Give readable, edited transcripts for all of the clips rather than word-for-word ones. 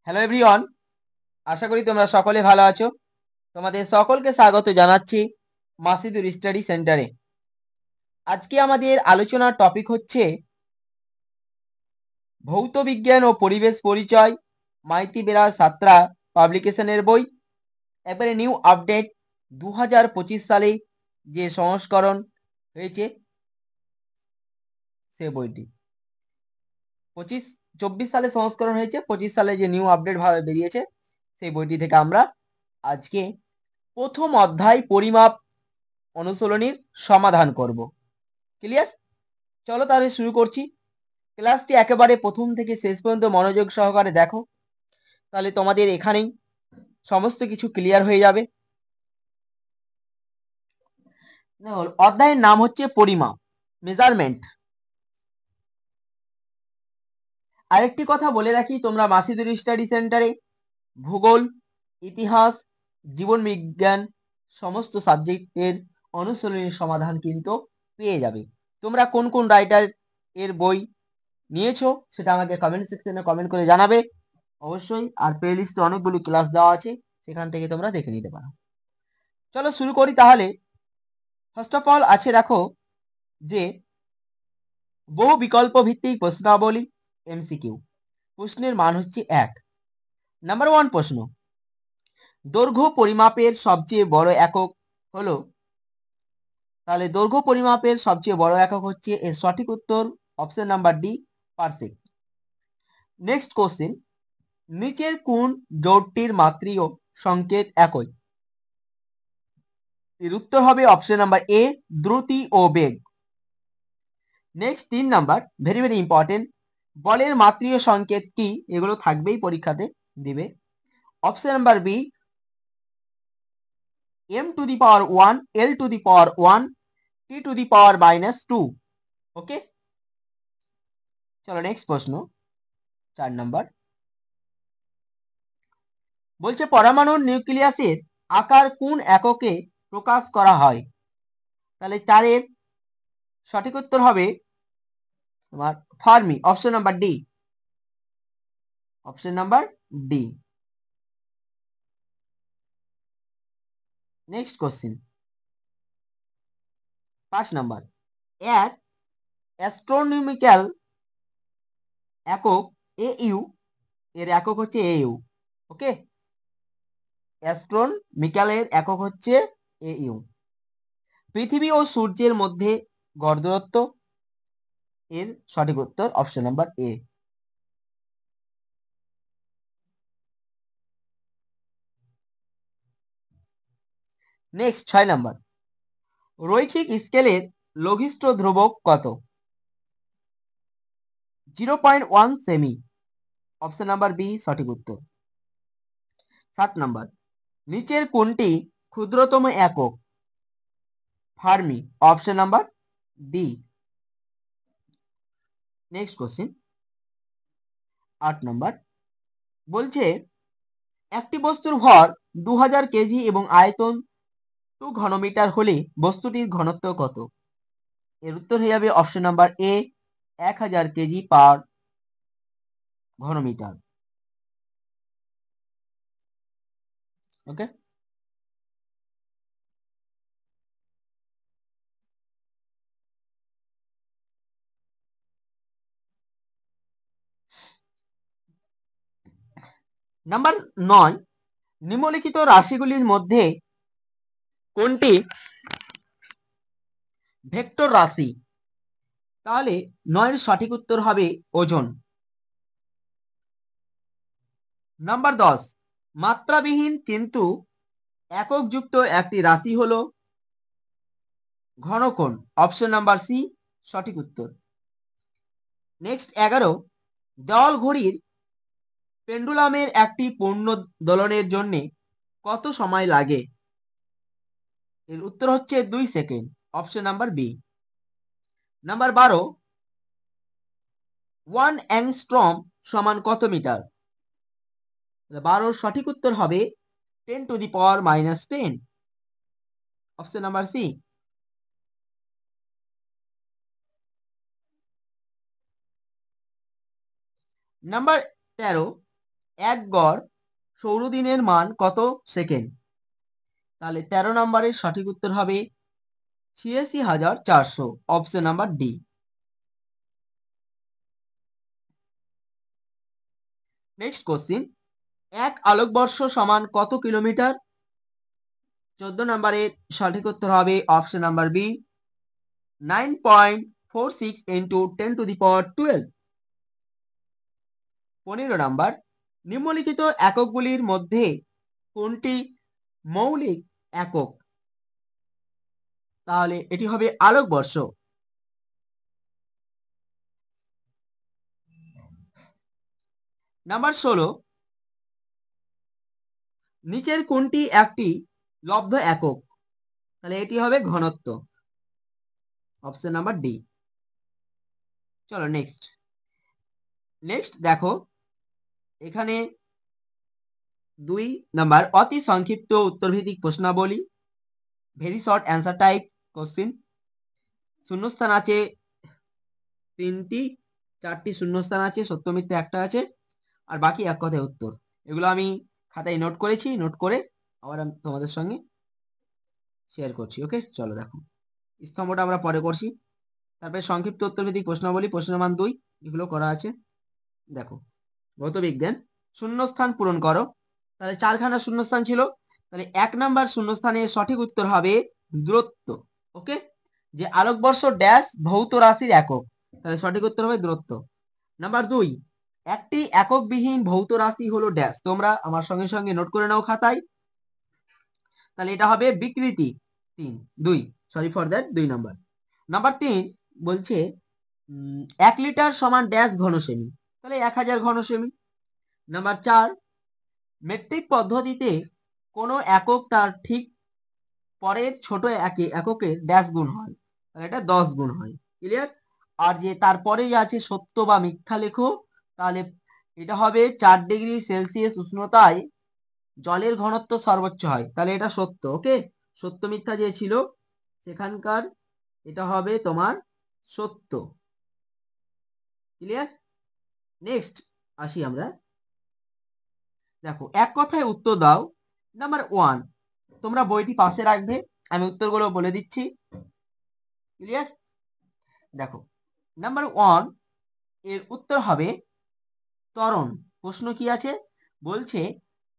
Hello everyone, আশা করি তোমরা সকলে ভালো আছো। তোমাদের সকলকে স্বাগত জানাচ্ছি মাসিদুর স্টাডি সেন্টারে। আজকে আমাদের আলোচনার টপিক হচ্ছে ভৌত বিজ্ঞান ও পরিবেশ পরিচয়, মাইতি বেরা সাত্রা পাবলিকেশনের বই। একবারে নিউ আপডেট 2025 সালে যে সংস্করণ হয়েছে সে বইটি 24 সালে সংস্করণ হয়েছে, 25 সালে যে নিউ আপডেট ভাবে বেরিয়েছে সেই বইটি থেকে আমরা আজকে প্রথম অধ্যায় পরিমাপ অনুশীলনীর সমাধান করব। ক্লিয়ার? চলো তাহলে শুরু করছি। ক্লাসটি একেবারে প্রথম থেকে শেষ পর্যন্ত মনোযোগ সহকারে দেখো, তাহলে তোমাদের এখানেই সমস্ত কিছু ক্লিয়ার হয়ে যাবে। অধ্যায়ের নাম হচ্ছে পরিমাপ, মেজারমেন্ট। আরেকটি কথা বলে রাখি, তোমরা মাসিদুর স্টাডি সেন্টারে ভূগোল, ইতিহাস, জীবন বিজ্ঞান সমস্ত সাবজেক্টের অনুশীলনীর সমাধান কিন্তু পেয়ে যাবে। তোমরা কোন কোন রাইটার এর বই নিয়েছো সেটা আমাকে কমেন্ট সেকশনে কমেন্ট করে জানাবে অবশ্যই। আর প্লে লিস্টে অনেকগুলো ক্লাস দেওয়া আছে, সেখান থেকে তোমরা দেখে নিতে পারো। চলো শুরু করি তাহলে। ফার্স্ট অফ অল আছে দেখো যে বহু বিকল্প ভিত্তিক প্রশ্নাবলী, এমসিকিউ। প্রশ্নের মান হচ্ছে 1। নাম্বার 1 প্রশ্ন, দৈর্ঘ্য পরিমাপের সবচেয়ে বড় একক হলো? তাহলে দৈর্ঘ্য পরিমাপের সবচেয়ে বড় একক হচ্ছে, এর সঠিক উত্তর option number D, parsec. Next question, নিচের কোন জোটটির মাত্রীয় সংকেত একই? এর উত্তর হবে অপশন নাম্বার এ, দ্রুতি ও বেগ। Next 3 number, very very important, বলের মাত্রীয় সংকেত কি? এগুলো থাকবেই, পরীক্ষাতে দিবে। Option number B, m to the power 1, l to the power 1, t to the power -2। Okay, চলো নেক্সট প্রশ্ন 4 নাম্বার। বলছে পরমাণুর নিউক্লিয়াসের আকার কোন এককে প্রকাশ করা হয়? তাহলে 4-এর সঠিক উত্তর হবে তোমার Fermi, option number D, option number D. Next question 5 number, এক অ্যাস্ট্রোনমিক্যাল একক AU এর একক হচ্ছে AU। ওকে, অ্যাস্ট্রোনমিক্যালের একক হচ্ছে AU। পৃথিবী ও সূর্যের মধ্যে গড় দূরত্ব? এর সঠিক উত্তর অপশন নাম্বার এ। নেক্সট 6 নাম্বার, রৈখিক স্কেলের লঘিষ্ঠ ধ্রুবক কত? 0.1 সেমি, অপশন নাম্বার বি সঠিক উত্তর। 7 নাম্বার, নিচের কোনটি ক্ষুদ্রতম একক? Fermi, option number D. Next question 8 number, বলছে একটি বস্তুর ভর 2000 কেজি এবং আয়তন 2 ঘনমিটার হলে বস্তুটির ঘনত্ব কত? এর উত্তর হয়ে যাবে option number A, 1000 KG per ঘনমিটার। ওকে, নাম্বার 9, নিম্নলিখিত রাশিগুলির মধ্যে কোনটি ভেক্টর রাশি? তাহলে 9-এর সঠিক উত্তর হবে ওজন। নাম্বার 10, মাত্রাবিহীন কিন্তু এককযুক্ত একটি রাশি হলো ঘনকোণ, অপশন নাম্বার সি সঠিক উত্তর। নেক্সট 11, দেওয়াল ঘড়ির পেন্ডুলামের একটি পূর্ণ দোলনের জন্য কত সময় লাগে? এর উত্তর হচ্ছে 2 second, option number B. Number 12, 1 angstrom সমান কত মিটার? 12-র সঠিক উত্তর হবে 10 to the power -10, option number C. Number 13, এক গড় সৌরদিনের মান কত সেকেন্ড? তাহলে 13 নম্বরের সঠিক উত্তর হবে 86,400, option number D. Next question, এক আলোকবর্ষ সমান কত কিলোমিটার? 14 নম্বরের সঠিক উত্তর হবে option number B, 9.46 into 10⁻12। 15 number, নিম্নলিখিত এককগুলির মধ্যে কোনটি মৌলিক একক? তাহলে এটি হবে আলোকবর্ষ। নাম্বার 16, নিচের কোনটি একটি লব্ধ একক? তাহলে এটি হবে ঘনত্ব, অপশন নাম্বার ডি। চলো নেক্সট দেখো, এখানে 2 নাম্বার, অতি সংক্ষিপ্ত উত্তরভিত্তিক প্রশ্নাবলী, very short answer type question. শূন্যস্থান আছে 3টি, 4টি শূন্যস্থান আছে, সত্য মিথ্যে একটা আছে, আর বাকি এক কথায় উত্তর। এগুলো আমি খাতায় নোট করেছি, নোট করে আবার আমি তোমাদের সঙ্গে শেয়ার করছি। ওকে, চলো দেখো, স্তম্ভটা আমরা পরে করছি। তারপরে সংক্ষিপ্ত উত্তরভিত্তিক প্রশ্নাবলী, প্রশ্নের মান 2, এগুলো করা আছে। দেখো, ভৌত বিজ্ঞান, শূন্যস্থান পূরণ করো। তাহলে 4খানা শূন্যস্থান ছিল, তাহলে 1 নাম্বার শূন্যস্থানে সঠিক উত্তর হবে দূরত্ব। ওকে, যে আলোকবর্ষ ড্যাশ ভৌত রাশির একক, তাহলে সঠিক উত্তর হবে দূরত্ব। নাম্বার 2, একটি এককবিহীন ভৌত রাশি হলো ড্যাশ। তোমরা আমার সঙ্গে সঙ্গে নোট করে নাও খাতায়। তাহলে এটা হবে বিকৃতি 2, sorry for that 2 number. Number 3 বলছে 1 লিটার সমান ড্যাশ ঘন সেমি, তাহলে 1000 ঘন সেমি। নাম্বার 4, মেট্রিক পদ্ধতিতে কোনো একক তার ঠিক পরের ছোট এককের ড্যাশ গুণ হয়, তাহলে এটা 10 গুণ হয়। ক্লিয়ার? আর যে তারপরেই আছে সত্য বা মিথ্যা লেখো, তাহলে এটা হবে 4 ডিগ্রি সেলসিয়াস উষ্ণতায় জলের ঘনত্ব সর্বোচ্চ হয়, তাহলে এটা সত্য। ওকে, সত্য মিথ্যা যে ছিল সেখানকার এটা হবে তোমার সত্য। ক্লিয়ার? নেক্সট আসি আমরা, দেখো, এক কথায় উত্তর দাও। নাম্বার 1, তোমরা বইটি পাশে রাখবে, আমি উত্তরগুলো বলে দিচ্ছি। ক্লিয়ার? দেখো, নাম্বার 1 এর উত্তর হবে ত্বরণ। প্রশ্ন কি আছে বলছে,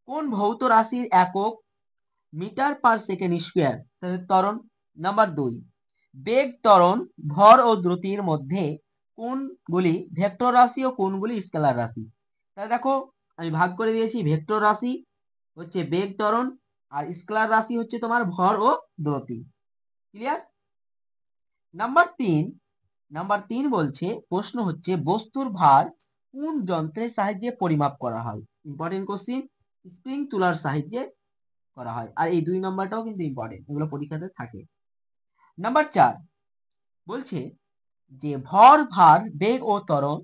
কোন ভৌত রাশির একক মিটার পার সেকেন্ড স্কোয়ার? তাহলে ত্বরণ। নাম্বার 2, বেগ, ত্বরণ, ভর ও দ্রুতির মধ্যে কোনগুলি ভেক্টর রাশি ও কোনগুলি স্কেলার রাশি? তাহলে দেখো, আমি ভাগ করে দিয়েছি, ভেক্টর রাশি হচ্ছে বেগ, ত্বরণ, আর স্কেলার রাশি হচ্ছে তোমার ভর ও দ্রুতি। ক্লিয়ার? নাম্বার 3 বলছে, প্রশ্ন হচ্ছে বস্তুর ভার কোন যন্ত্রের সাহায্যে পরিমাপ করা হয়? ইম্পর্টেন্ট কোশ্চিন, স্প্রিং তুলার সাহায্যে করা হয়। আর এই 2 নাম্বারটাও কিন্তু ইম্পর্টেন্ট, এগুলো পরীক্ষাতে থাকে। নাম্বার 4 বলছে যে ভর, ভার, বেগ ও ত্বরণ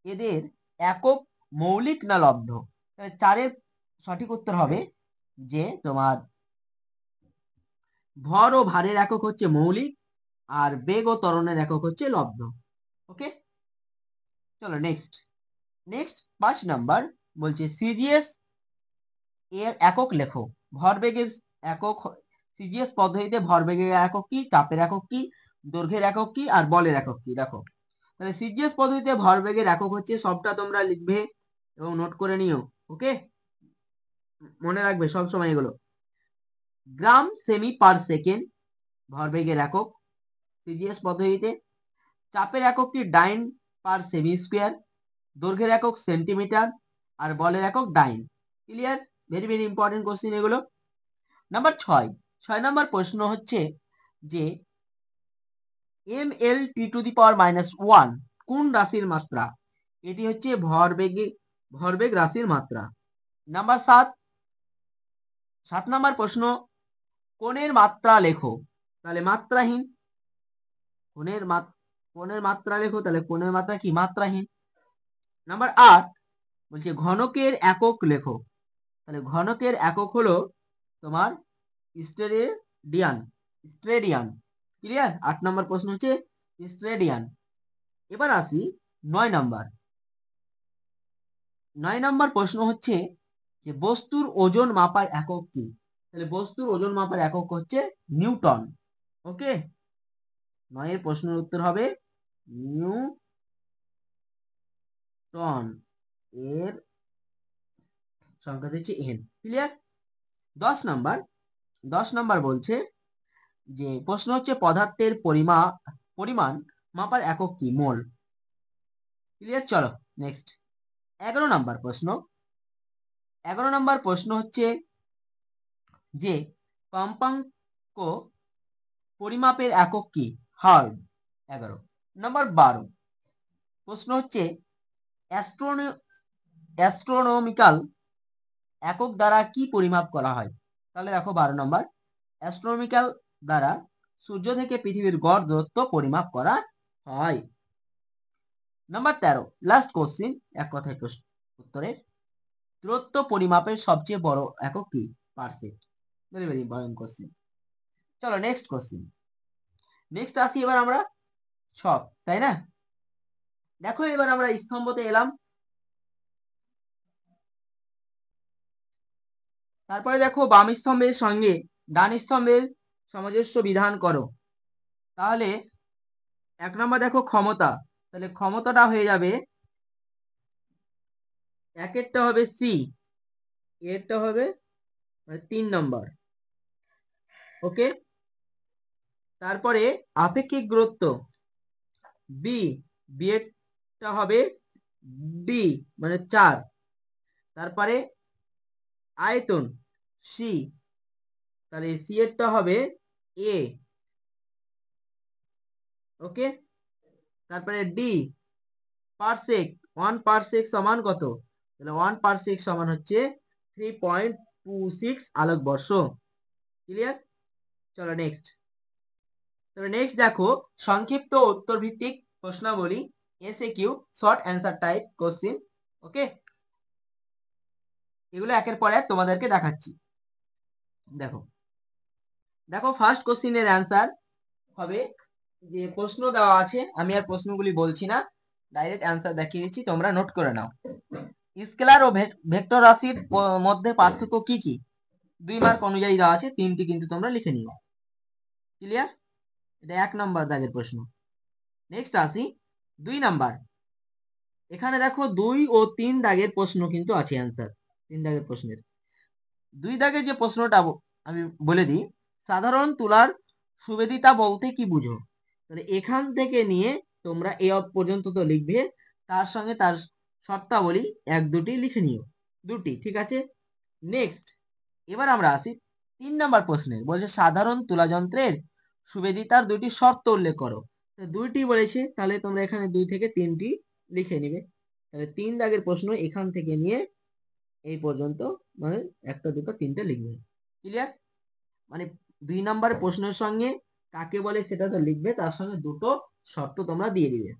এদের একক মৌলিক না লব্ধ? 4-এর সঠিক উত্তর হবে যে তোমার ভর ও ভারের একক হচ্ছে মৌলিক, আর বেগ ও ত্বরণের একক হচ্ছে লব্ধ। ওকে, চলো নেক্সট 5 নাম্বার বলছে সিজিএস এর একক লেখো। ভরবেগের একক, সিজিএস পদ্ধতিতে ভরবেগের একক কি, চাপের একক কি, দৈর্ঘ্যের একক কি, আর বলের একক কি? দেখো, তাহলে সিজিএস পদ্ধতিতে ভরবেগের একক হচ্ছে, সবটা তোমরা লিখবে এবং নোট করে নিও। ওকে, মনে রাখবে সব সময় এগুলো, গ্রাম সেমি পার সেকেন্ড ভরবেগের একক সিজিএস পদ্ধতিতে। চাপের এককটি ডাইন পার সেমি স্কোয়ার, দৈর্ঘ্যের একক সেন্টিমিটার, আর বলের একক dyne. Clear? Very very important question এগুলো। নাম্বার 6 নাম্বার প্রশ্ন হচ্ছে যে mL(T⁻⁻1) কোন রাশির মাত্রা? এটি হচ্ছে ভরবেগ রাশির মাত্রা। নাম্বার 7 নাম্বার প্রশ্ন, কোণের মাত্রা লেখো। তাহলে মাত্রাহীন। কোণের মাত্রা লেখো, তাহলে কোণের মাত্রা কি? মাত্রাহীন। নাম্বার 8 বলছে ঘনকের একক লেখো। তাহলে ঘনকের একক হলো তোমার স্টেরেডিয়ান। ক্লিয়ার? 8 নাম্বার প্রশ্ন হচ্ছে স্টেরেডিয়ান। এবার আসি 9 নাম্বার। 9 নম্বর প্রশ্ন হচ্ছে যে বস্তুর ওজন মাপার একক কি? তাহলে বস্তুর ওজন মাপার একক হচ্ছে নিউটন। ওকে, 9 এর প্রশ্নের উত্তর হবে নিউটন। এর সংখ্যা দিচ্ছি n। ক্লিয়ার? 10 নাম্বার বলছে যে প্রশ্ন হচ্ছে পদার্থের পরিমাণ মাপার একক কি? মোল। ক্লিয়ার? চলো নেক্সট 11 নাম্বার প্রশ্ন। 11 নাম্বার প্রশ্ন হচ্ছে যে কম্পাঙ্ক পরিমাপের একক কি? হার্ড। 11 নাম্বার 12 প্রশ্ন হচ্ছে অ্যাস্ট্রোনমিক্যাল একক দ্বারা কি পরিমাপ করা হয়? তাহলে দেখো 12 নম্বর, অ্যাস্ট্রোনমিক্যাল দ্বারা সূর্য থেকে পৃথিবীর গড় দূরত্ব পরিমাপ করা হয়। নাম্বার 13 লাস্ট কোশ্চিন, এক কথায় প্রশ্ন উত্তরের দূরত্ব পরিমাপের সবচেয়ে বড় একক কি? Parsec. Very very important question. চলো নেক্সট কোশ্চিন। নেক্সট আসি এবার আমরা ছক, তাই না? দেখো এবার আমরা স্তম্ভতে এলাম। তারপরে দেখো বাম স্তম্ভের সঙ্গে ডান স্তম্ভের সামঞ্জস্য বিধান করো। তাহলে 1 নম্বর দেখো ক্ষমতা, তাহলে ক্ষমতাটা হয়ে যাবে, একেরটা হবে সি, এরটা হবে 3 নম্বর। ওকে, তারপরে আপেক্ষিক গুরুত্ব বি, বি এরটা হবে ডি মানে 4। তারপরে আয়তন সি, তাহলে সি এরটা হবে এ। ওকে, তারপরে ডি পারসেক, 1 পারসেক সমান কত? তাহলে 1 পারসেক সমান হচ্ছে 3.26 আলোকবর্ষ। ক্লিয়ার? চলো নেক্সট। তবে নেক্সট দেখো সংক্ষিপ্ত উত্তর ভিত্তিক প্রশ্নাবলী, SAQ short answer type question. Okay, এগুলো একের পর এক তোমাদেরকে দেখাচ্ছি। দেখো দেখো ফার্স্ট কোশ্চিনের অ্যান্সার হবে, যে প্রশ্ন দেওয়া আছে, আমি আর প্রশ্নগুলি বলছি না, ডাইরেক্ট অ্যান্সার দেখিয়ে দিচ্ছি, তোমরা নোট করে নাও। স্কেলার ও ভেক্টর রাশির মধ্যে পার্থক্য কি কি? 2 মার্ক অনুযায়ী দেওয়া আছে, 3টি কিন্তু তোমরা লিখে নিও। ক্লিয়ার? এটা 1 নম্বর দাগের প্রশ্ন। নেক্সট আসি 2 নাম্বার। এখানে দেখো 2 ও 3 দাগের প্রশ্ন কিন্তু আছে অ্যান্সার। 3 দাগের প্রশ্নের 2 দাগের যে প্রশ্নটা আমি বলে দিই, সাধারণ তুলার সুবেদিতা বলতে কি বুঝো? তাহলে এখান থেকে নিয়ে তোমরা এ পর্যন্ত তো লিখবে, তার সঙ্গে তার শর্তাবলী 1-2টি লিখে নিও, 2টি, ঠিক আছে? নেক্সট এবার আমরা আসি 3 নাম্বার প্রশ্নে, বলছে সাধারণ তুলা যন্ত্রের সুবেদিতার 2টি শর্ত উল্লেখ করো। 2টি বলেছে, তাহলে তোমরা এখানে 2 থেকে 3টি লিখে নিবে। তাহলে 3 দাগের প্রশ্ন এখান থেকে নিয়ে এই পর্যন্ত, মানে 1টা 2টা 3টা লিখবে। ক্লিয়ার? মানে 2 নাম্বার প্রশ্নের সঙ্গে কাকে বলে সেটা তো লিখবে, তার সঙ্গে 2টো শর্ত তোমরা দিয়ে দিবে।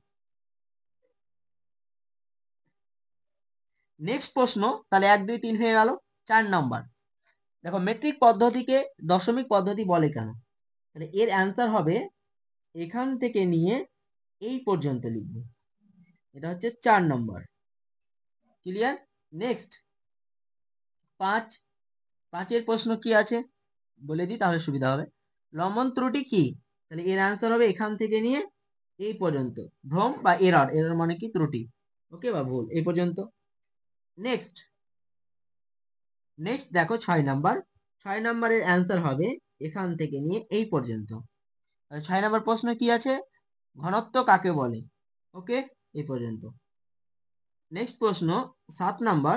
নেক্সট প্রশ্ন, তাহলে 1 2 3 হয়ে গেল। 4 নাম্বার দেখো মেট্রিক পদ্ধতিকে দশমিক পদ্ধতি বলে কেন? তাহলে এর অ্যান্সার হবে এখান থেকে নিয়ে এই পর্যন্ত লিখবে, এটা হচ্ছে 4 নম্বর। ক্লিয়ার? নেক্সট 5 এর প্রশ্ন কি আছে বলে দিই, তাহলে সুবিধা হবে। লম্বন ত্রুটি কি? তাহলে এর অ্যান্সার হবে এখান থেকে নিয়ে এই পর্যন্ত, ভ্রম বা এরর, এরর মানে কি? ত্রুটি। ওকে, বা ভুল, এই পর্যন্ত। নেক্সট দেখো 6 নাম্বার। 6 নাম্বারের অ্যান্সার হবে এখান থেকে নিয়ে এই পর্যন্ত। 6 নাম্বার প্রশ্ন কি আছে? ঘনত্ব কাকে বলে? ওকে, এই পর্যন্ত। নেক্সট প্রশ্ন 7 নাম্বার।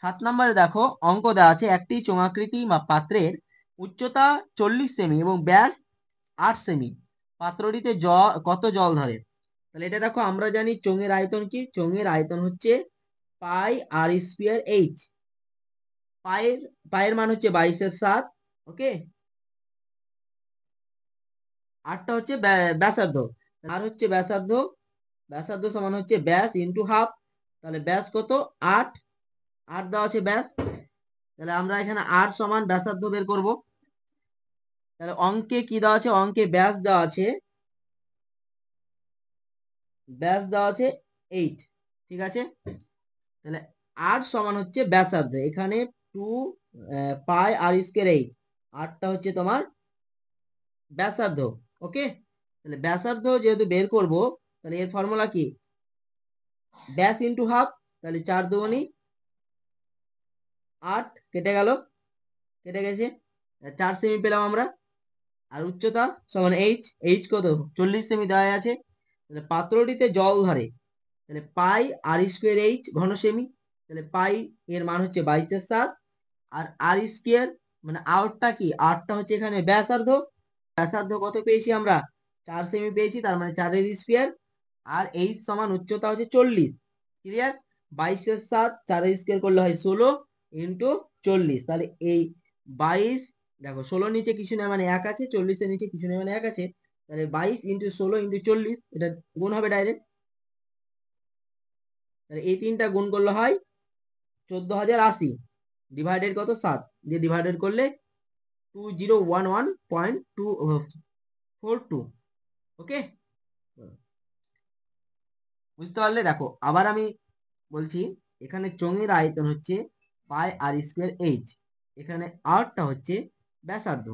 7 নাম্বারে দেখো অঙ্ক দেওয়া আছে, একটি চোঙাকৃতি বা পাত্রের উচ্চতা 40 সেমি এবং ব্যাস 8 সেমি, পাত্রটিতে কত জল ধরে? তাহলে এটা দেখো আমরা জানি চোঙের আয়তন কি? চোঙের আয়তন হচ্ছে পাই আর স্কয়ার এইচ। পায়ের মান হচ্ছে 22/7। ওকে, 8টা হচ্ছে ব্যাসার্ধ, আর হচ্ছে ব্যাসার্ধ সমান হচ্ছে ব্যাস ইন্টু হাফ। তাহলে ব্যাস কত? 8, 8 দেওয়া আছে ব্যাস। তাহলে আমরা এখানে 8 সমান ব্যাসার্ধ বের করব। তাহলে অঙ্কে কি দেওয়া আছে? অঙ্কে ব্যাস দেওয়া আছে 8, ঠিক আছে? তাহলে আর সমান হচ্ছে ব্যাসার্ধ, এখানে 2 পাই আর স্কয়ার 8, আরটা হচ্ছে তোমার ব্যাসার্ধ। ওকে, তাহলে ব্যাসার্ধ যেহেতু বের করব, তাহলে এর ফর্মুলা কি, ব্যাস ইন্টু হাফ, তাহলে 4 দুগুণী 8, কেটে গেল, কেটে গেছে, 4 সেমি পেলাম আমরা। আর উচ্চতা সমান এইচ, এইচ কত, 40 সেমি দেওয়া আছে। তাহলে পাত্রটিতে জল ধরে, তাহলে পাই আর স্কোয়ার এইচ ঘন সেমি, তাহলে পাই এর মান হচ্ছে 22/7, আর আর স্কোয়ার মানে আরটা কি, আরটা হচ্ছে এখানে ব্যাসার্ধ, ব্যাসার্ধ কত পেয়েছি আমরা, 4 সেমি পেয়েছি, তার মানে 4 স্কোয়ার, আর এইচ সমান উচ্চতা হচ্ছে 40। ক্লিয়ার, 22/7 4 স্কোয়ার করলে হয় 16 ইন্টু 40, তাহলে এই 22, দেখো 16 নিচে কিছু নেই মানে 1 আছে, 40 এর নিচে কিছু নেই মানে 1 আছে, তাহলে 22 ইন্টু 16 ইন্টু 40, এটা গুণ হবে ডাইরেক্ট, তাহলে এই তিনটা গুণ করলে হয় 14,080, ডিভাইডেড কত 7 দিয়ে ডিভাইডেড করলে 2011.242। ওকে, বুঝতে পারলে? দেখো আবার আমি বলছি, এখানে চোঙের আয়তন হচ্ছে পাই আর স্কোয়ার এইচ, এখানে আরটা হচ্ছে ব্যাসার্ধ।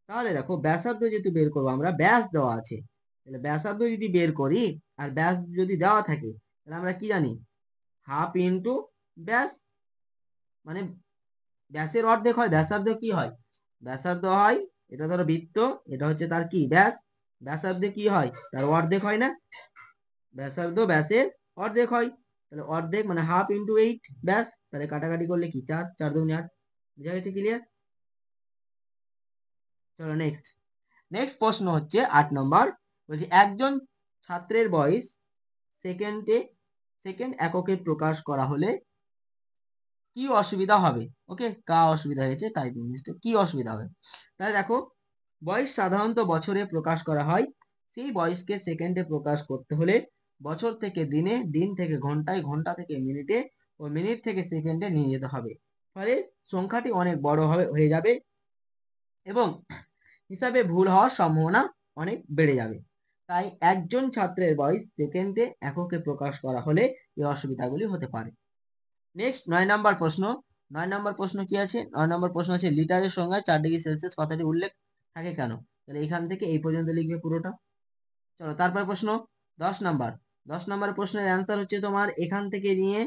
তাহলে দেখো ব্যাসার্ধ যেহেতু বের করবো আমরা, ব্যাস দেওয়া আছে, তাহলে ব্যাসার্ধ যদি বের করি আর ব্যাস যদি দেওয়া থাকে, তাহলে আমরা কি জানি, হাফ ইন্টু ব্যাস, মানে ব্যাসের অর্ধেক হয় ব্যাসার্ধ, কি হয় ব্যাসার্ধ হয়, এটা ধরো বৃত্ত, এটা হচ্ছে তার কি ব্যাস, ব্যাসার্ধে কি হয় তার অর্ধেক হয় না, ব্যাসার্ধ ব্যাসের অর্ধেক হয়, তাহলে অর্ধেক মানে হাফ ইন্টু 8 ব্যাস, তাহলে কাটাকাটি করলে কি 4, 4 দুগুণে 8, বুঝা গেছে? ক্লিয়ার? চলো নেক্সট, নেক্সট প্রশ্ন হচ্ছে 8 নম্বর, বলছি একজন ছাত্রের বয়স সেকেন্ডে, সেকেন্ড এককে প্রকাশ করা হলে কি অসুবিধা হবে? ওকে, কা অসুবিধা হয়েছে টাইপিং মিস্টেক, কি অসুবিধা হবে? তাহলে দেখো, বয়স সাধারণত বছরে প্রকাশ করা হয়, সেই বয়সকে সেকেন্ডে প্রকাশ করতে হলে বছর থেকে দিনে, দিন থেকে ঘন্টায়, ঘন্টা থেকে মিনিটে ও মিনিট থেকে সেকেন্ডে নিয়ে যেতে হবে, ফলে সংখ্যাটি অনেক বড় হয়ে যাবে এবং হিসাবে ভুল হওয়ার সম্ভাবনা অনেক বেড়ে যাবে। তাই একজন ছাত্রের বয়স সেকেন্ডে এককে প্রকাশ করা হলে এই অসুবিধাগুলি হতে পারে। নেক্সট 9 নম্বর প্রশ্ন, 9 নম্বর প্রশ্ন কি আছে, 9 নম্বর প্রশ্ন আছে লিটারের সংজ্ঞায় 4°C কথাটি উল্লেখ থাকে কেন? তাহলে এখান থেকে এই পর্যন্ত লিখবে পুরোটা। চলো তারপর প্রশ্ন 10 নম্বর, 10 নম্বর প্রশ্নের অ্যান্সার হচ্ছে তোমার এখান থেকে নিয়ে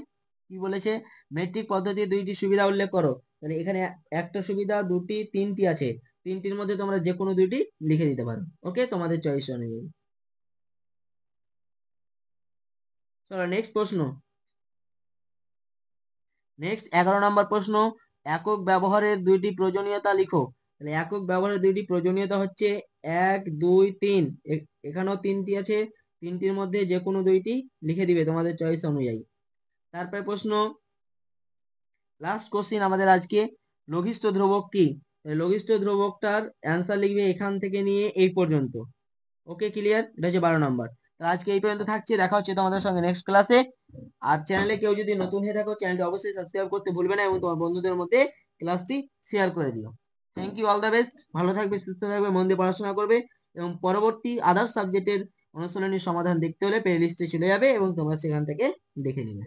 কি বলেছে, মেট্রিক পদ্ধতির 2টি সুবিধা উল্লেখ করো। তাহলে এখানে একটা সুবিধা, দুটি, তিনটি আছে, তিনটির মধ্যে তোমরা যে কোনো দুইটি লিখে দিতে পারো। ওকে, তোমাদের চয়েস অনুযায়ী। চলো নেক্সট প্রশ্ন, নেক্সট 11 নম্বর প্রশ্ন, একক ব্যবহারের 2টি প্রয়োজনীয়তা লিখো। তাহলে একক ব্যবহারের 2টি প্রয়োজনীয়তা হচ্ছে 1, 2, 3, এখানেও 3টি আছে, তিনটির মধ্যে যে কোনো দুইটি লিখে দিবে তোমাদের চয়েস অনুযায়ী। তারপরে প্রশ্ন, লাস্ট কোশ্চিন আমাদের আজকে, লঘিষ্ঠ ধ্রুবক কি? লঘিষ্ঠ ধ্রুবকটার অ্যান্সার লিখবে এখান থেকে নিয়ে এই পর্যন্ত। ওকে, ক্লিয়ার? এটা হচ্ছে 12 নম্বর। তো আজকে এই পর্যন্ত থাকছে, দেখা হচ্ছে তোমাদের সঙ্গে নেক্সট ক্লাসে। আর চ্যানেলে কেউ যদি নতুন হয়ে থাকো, চ্যানেলটি অবশ্যই সাবস্ক্রাইব করতে ভুলবে না এবং তোমার বন্ধুদের মধ্যে ক্লাসটি শেয়ার করে দিও। Thank you, all the best, ভালো থাকবে, সুস্থ থাকবে, মন দিয়ে পড়াশোনা করবে এবং পরবর্তী আদার্স সাবজেক্টের অনুশীলনীর সমাধান দেখতে হলে প্লে লিস্টে চলে যাবে এবং তোমরা সেখান থেকে দেখে নিবে।